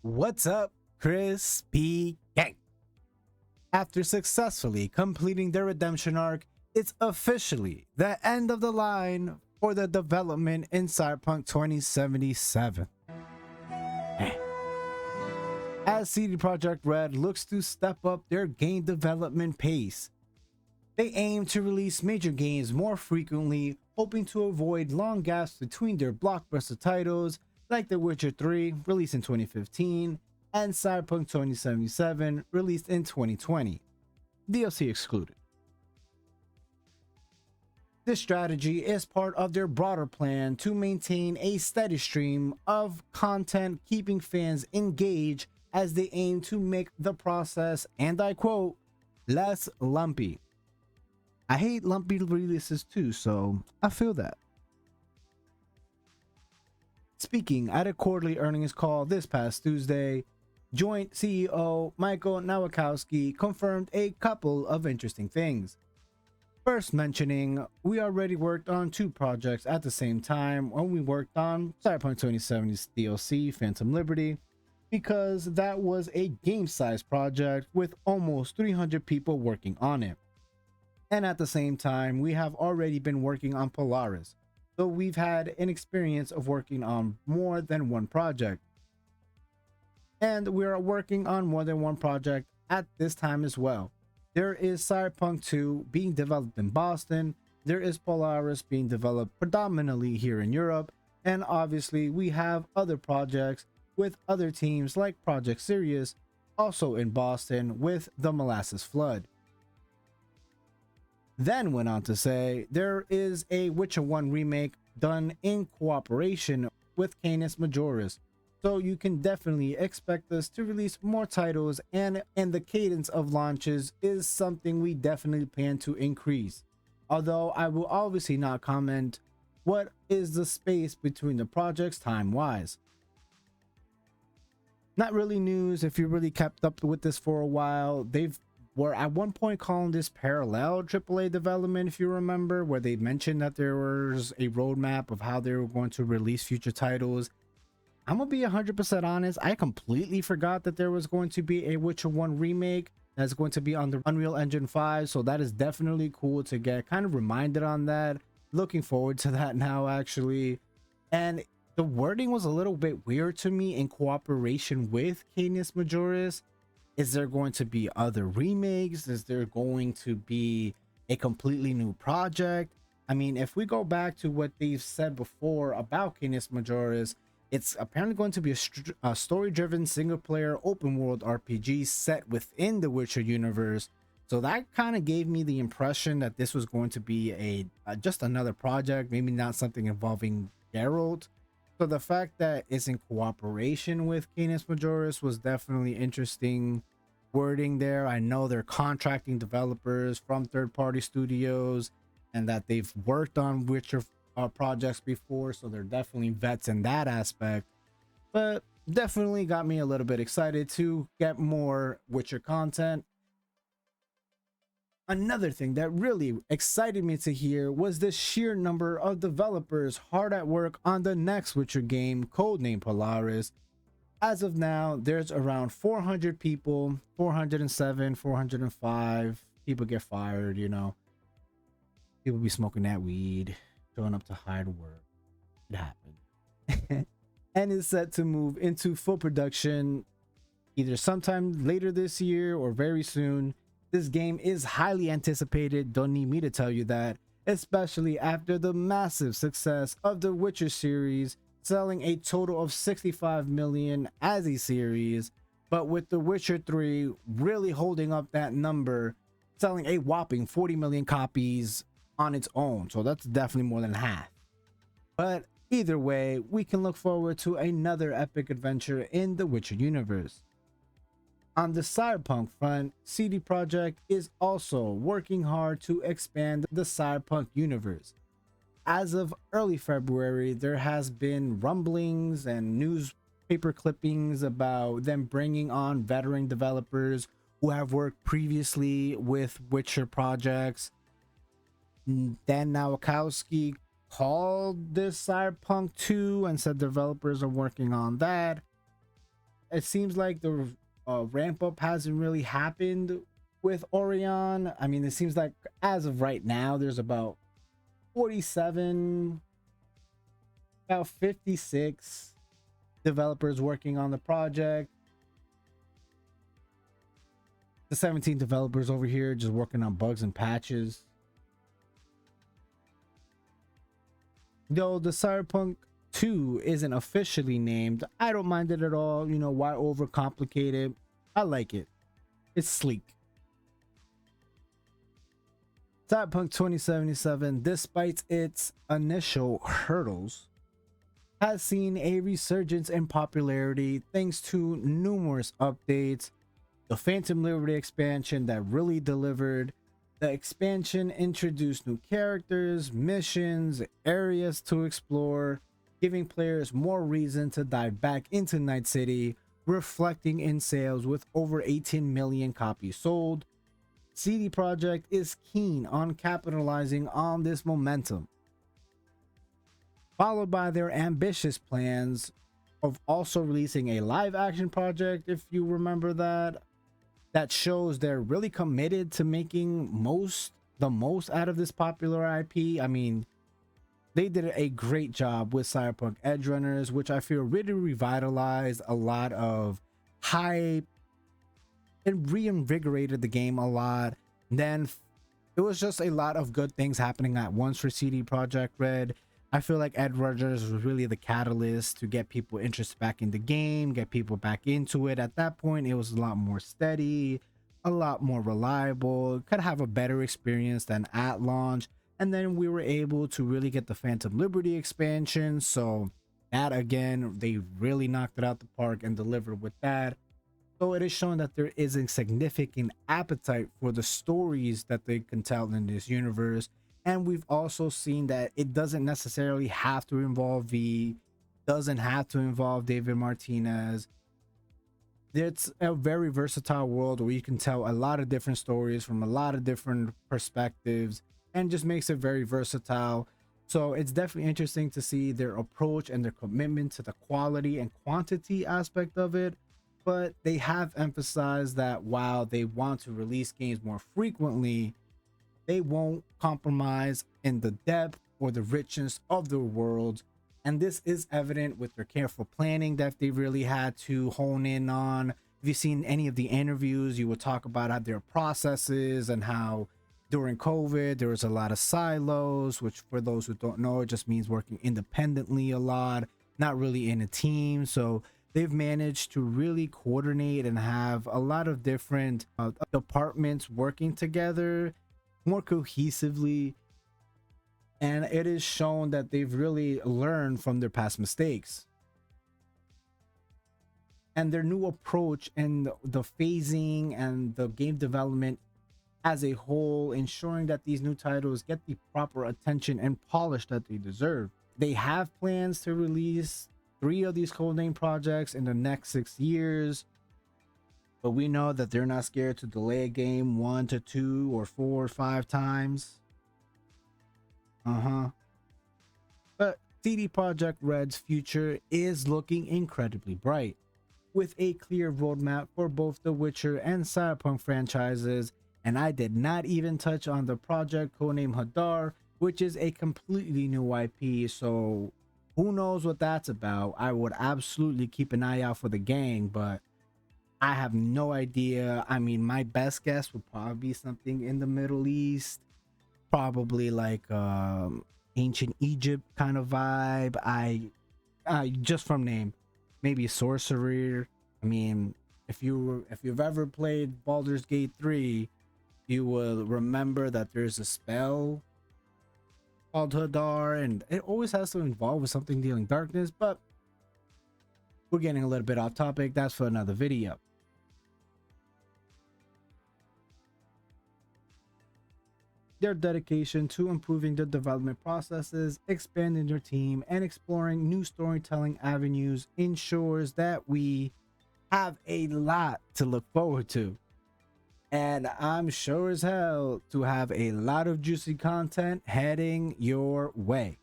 What's up, Crispy Gang? After successfully completing their redemption arc, it's officially the end of the line for the development in Cyberpunk 2077. As CD Projekt Red looks to step up their game development pace, they aim to release major games more frequently, hoping to avoid long gaps between their blockbuster titles like The Witcher 3, released in 2015, and Cyberpunk 2077, released in 2020, DLC excluded. This strategy is part of their broader plan to maintain a steady stream of content, keeping fans engaged as they aim to make the process, and I quote, less lumpy. I hate lumpy releases too, so I feel that. Speaking at a quarterly earnings call this past Tuesday, joint CEO Michał Nowakowski confirmed a couple of interesting things. First mentioning, we already worked on two projects at the same time when we worked on Cyberpunk 2070's DLC Phantom Liberty, because that was a game-sized project with almost 300 people working on it. And at the same time, we have already been working on Polaris, so we've had an experience of working on more than one project. And we are working on more than one project at this time as well. There is Cyberpunk 2 being developed in Boston, there is Polaris being developed predominantly here in Europe, and obviously we have other projects with other teams like Project Sirius, also in Boston with the Molasses Flood. Then went on to say there is a Witcher 1 remake done in cooperation with Canis Majoris, so you can definitely expect us to release more titles, and the cadence of launches is something we definitely plan to increase. Although I will obviously not comment what is the space between the projects time-wise. Not really news if you really kept up with this for a while. They've were at one point calling this parallel AAA development, if you remember, where they mentioned that there was a roadmap of how they were going to release future titles. I'm gonna be 100% honest, I completely forgot that there was going to be a Witcher 1 remake that's going to be on the Unreal Engine 5, so that is definitely cool to get kind of reminded on that. Looking forward to that now, actually. And the wording was a little bit weird to me, in cooperation with Canis Majoris. Is there going to be other remakes? Is there going to be a completely new project? I mean, if we go back to what they've said before about Canis Majoris, it's apparently going to be a story-driven single-player open-world RPG set within the Witcher universe. So that kind of gave me the impression that this was going to be a just another project, maybe not something involving Geralt. So the fact that it's in cooperation with Canis Majoris was definitely interesting wording there. I know they're contracting developers from third-party studios and that they've worked on Witcher projects before, so they're definitely vets in that aspect. But definitely got me a little bit excited to get more Witcher content. Another thing that really excited me to hear was the sheer number of developers hard at work on the next Witcher game, codenamed Polaris. As of now, there's around 400 people, 407, 405. People get fired, you know. People be smoking that weed, showing up to hide work. It happened. And is set to move into full production either sometime later this year or very soon. This game is highly anticipated, don't need me to tell you that, especially after the massive success of the Witcher series, selling a total of 65 million as a series, but with the Witcher 3 really holding up that number, selling a whopping 40 million copies on its own, so that's definitely more than half. But either way, we can look forward to another epic adventure in the Witcher universe. On the Cyberpunk front, CD Projekt is also working hard to expand the Cyberpunk universe. As of early February, there has been rumblings and newspaper clippings about them bringing on veteran developers who have worked previously with Witcher projects. Dan Nowakowski called this Cyberpunk 2 and said developers are working on that. it seems like the ramp up hasn't really happened with Orion. I mean, it seems like as of right now, there's about 47, about 56 developers working on the project. The 17 developers over here just working on bugs and patches. Though the Cyberpunk 2 isn't officially named, I don't mind it at all. You know, why overcomplicate it? I like it. It's sleek. Cyberpunk 2077, despite its initial hurdles, has seen a resurgence in popularity thanks to numerous updates. The Phantom Liberty expansion that really delivered. The expansion introduced new characters, missions, areas to explore, giving players more reason to dive back into Night City, reflecting in sales with over 18 million copies sold. CD Projekt is keen on capitalizing on this momentum, followed by their ambitious plans of also releasing a live action project, if you remember that shows they're really committed to making the most out of this popular IP. I mean, they did a great job with Cyberpunk Edgerunners, which I feel really revitalized a lot of hype and reinvigorated the game a lot. And then it was just a lot of good things happening at once for CD Projekt Red. I feel like Edgerunners was really the catalyst to get people interested back in the game, get people back into it. At that point, it was a lot more steady, a lot more reliable, could have a better experience than at launch. And then we were able to really get the Phantom Liberty expansion. So that, again, they really knocked it out the park and delivered with that. So it is showing that there is a significant appetite for the stories that they can tell in this universe. And we've also seen that it doesn't necessarily have to involve V, doesn't have to involve David Martinez. It's a very versatile world where you can tell a lot of different stories from a lot of different perspectives, and just makes it very versatile. So it's definitely interesting to see their approach and their commitment to the quality and quantity aspect of it. But they have emphasized that while they want to release games more frequently, they won't compromise in the depth or the richness of the world. And this is evident with their careful planning that they really had to hone in on. If you've seen any of the interviews, you will talk about how their processes and how during COVID there was a lot of silos, which for those who don't know, it just means working independently a lot, not really in a team. So they've managed to really coordinate and have a lot of different departments working together more cohesively, and it is shown that they've really learned from their past mistakes. And their new approach and the phasing and the game development as a whole, ensuring that these new titles get the proper attention and polish that they deserve. They have plans to release 3 of these codename projects in the next 6 years. But we know that they're not scared to delay a game 1 to 2 or 4 or 5 times. But CD Projekt Red's future is looking incredibly bright, with a clear roadmap for both the Witcher and Cyberpunk franchises. And I did not even touch on the project codename Hadar, which is a completely new IP. So who knows what that's about. I would absolutely keep an eye out for the gang, but I have no idea. I mean, my best guess would probably be something in the Middle East, probably like ancient Egypt kind of vibe. I just from name, maybe sorcerer. I mean, if you've ever played Baldur's Gate 3, you will remember that there's a spell called Hadar, and it always has to involve with something dealing darkness. But we're getting a little bit off topic. That's for another video. Their dedication to improving the development processes, expanding their team, and exploring new storytelling avenues ensures that we have a lot to look forward to. And I'm sure as hell to have a lot of juicy content heading your way.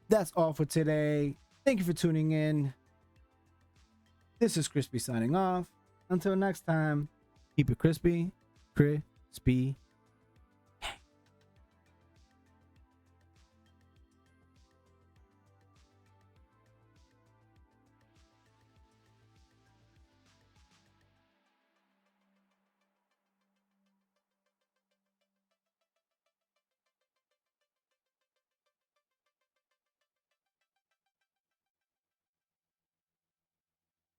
That's all for today. Thank you for tuning in. This is Crispy signing off. Until next time, keep it crispy, crispy.